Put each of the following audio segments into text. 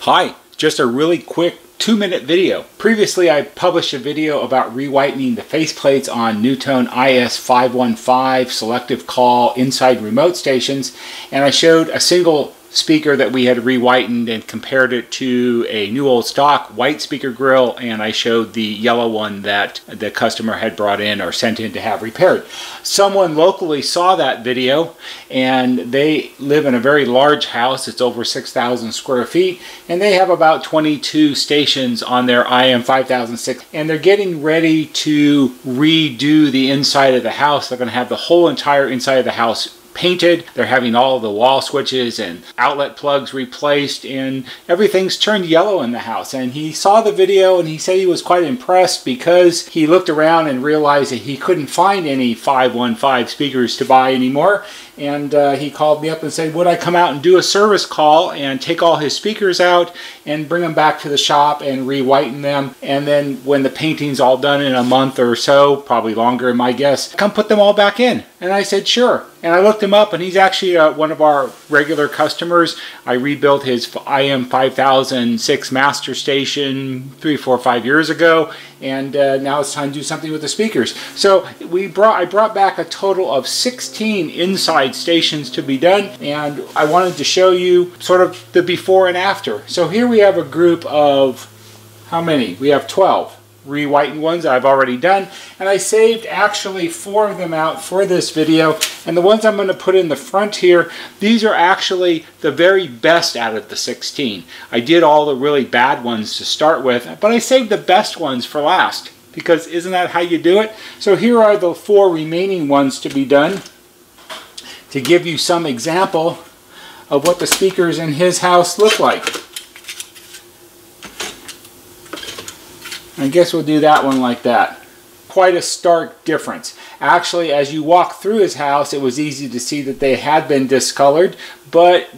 Hi, just a really quick 2-minute video. Previously I published a video about re-whitening the faceplates on NuTone IS515 selective call inside remote stations, and I showed a single speaker that we had re-whitened and compared it to a new old stock white speaker grill, and I showed the yellow one that the customer had brought in or sent in to have repaired. Someone locally saw that video, and they live in a very large house. It's over 6,000 square feet, and they have about 22 stations on their IM5006, and they're getting ready to redo the inside of the house. They're going to have the whole entire inside of the house painted. They're having all the wall switches and outlet plugs replaced, and everything's turned yellow in the house. And he saw the video and he said he was quite impressed because he looked around and realized that he couldn't find any 515 speakers to buy anymore. And he called me up and said, would I come out and do a service call and take all his speakers out and bring them back to the shop and re-whiten them, and then when the painting's all done in a month or so, probably longer in my guess, come put them all back in. And I said sure. And I looked him up, and he's actually one of our regular customers. I rebuilt his IM5006 master station 3, 4, 5 years ago, and now it's time to do something with the speakers. So I brought back a total of 16 inside stations to be done, and I wanted to show you sort of the before and after. So here we have a group of, how many? We have 12 re-whitened ones that I've already done, and I saved actually 4 of them out for this video. And the ones I'm going to put in the front here, these are actually the very best out of the 16. I did all the really bad ones to start with, but I saved the best ones for last, because isn't that how you do it? So here are the 4 remaining ones to be done, to give you some example of what the speakers in his house look like. I guess we'll do that one like that. Quite a stark difference. Actually, as you walk through his house, it was easy to see that they had been discolored, but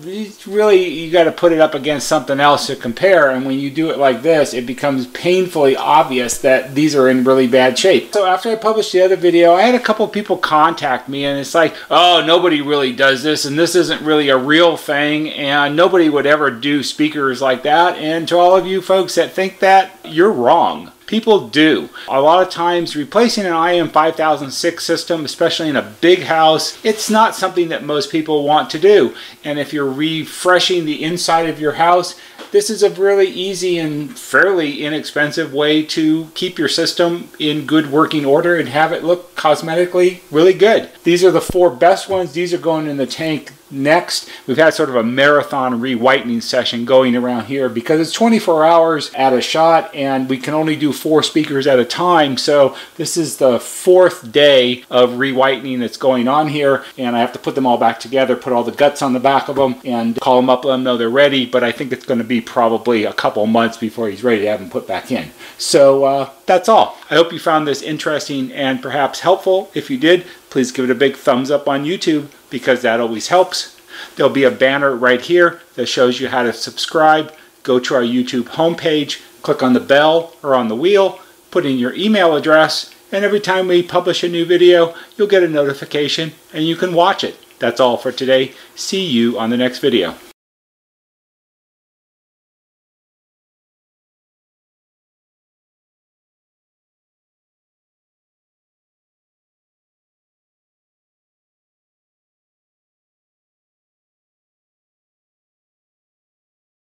really you got to put it up against something else to compare, and when you do it like this, it becomes painfully obvious that these are in really bad shape. So after I published the other video, I had a couple people contact me, and it's like, oh, nobody really does this, and this isn't really a real thing, and nobody would ever do speakers like that. And to all of you folks that think that, you're wrong. People do. A lot of times replacing an IM5006 system, especially in a big house, it's not something that most people want to do. And if you're refreshing the inside of your house, this is a really easy and fairly inexpensive way to keep your system in good working order and have it look cosmetically really good. These are the 4 best ones. These are going in the tank next. We've had sort of a marathon re-whitening session going around here because it's 24 hours at a shot, and we can only do 4 speakers at a time. So this is the 4th day of re-whitening that's going on here, and I have to put them all back together, put all the guts on the back of them, and call them up, let them know they're ready. But I think it's going to be probably a couple months before he's ready to have them put back in. So that's all. I hope you found this interesting and perhaps helpful. If you did, please give it a big thumbs up on YouTube, because that always helps. There'll be a banner right here that shows you how to subscribe. Go to our YouTube homepage, click on the bell or on the wheel, put in your email address, and every time we publish a new video, you'll get a notification and you can watch it. That's all for today. See you on the next video.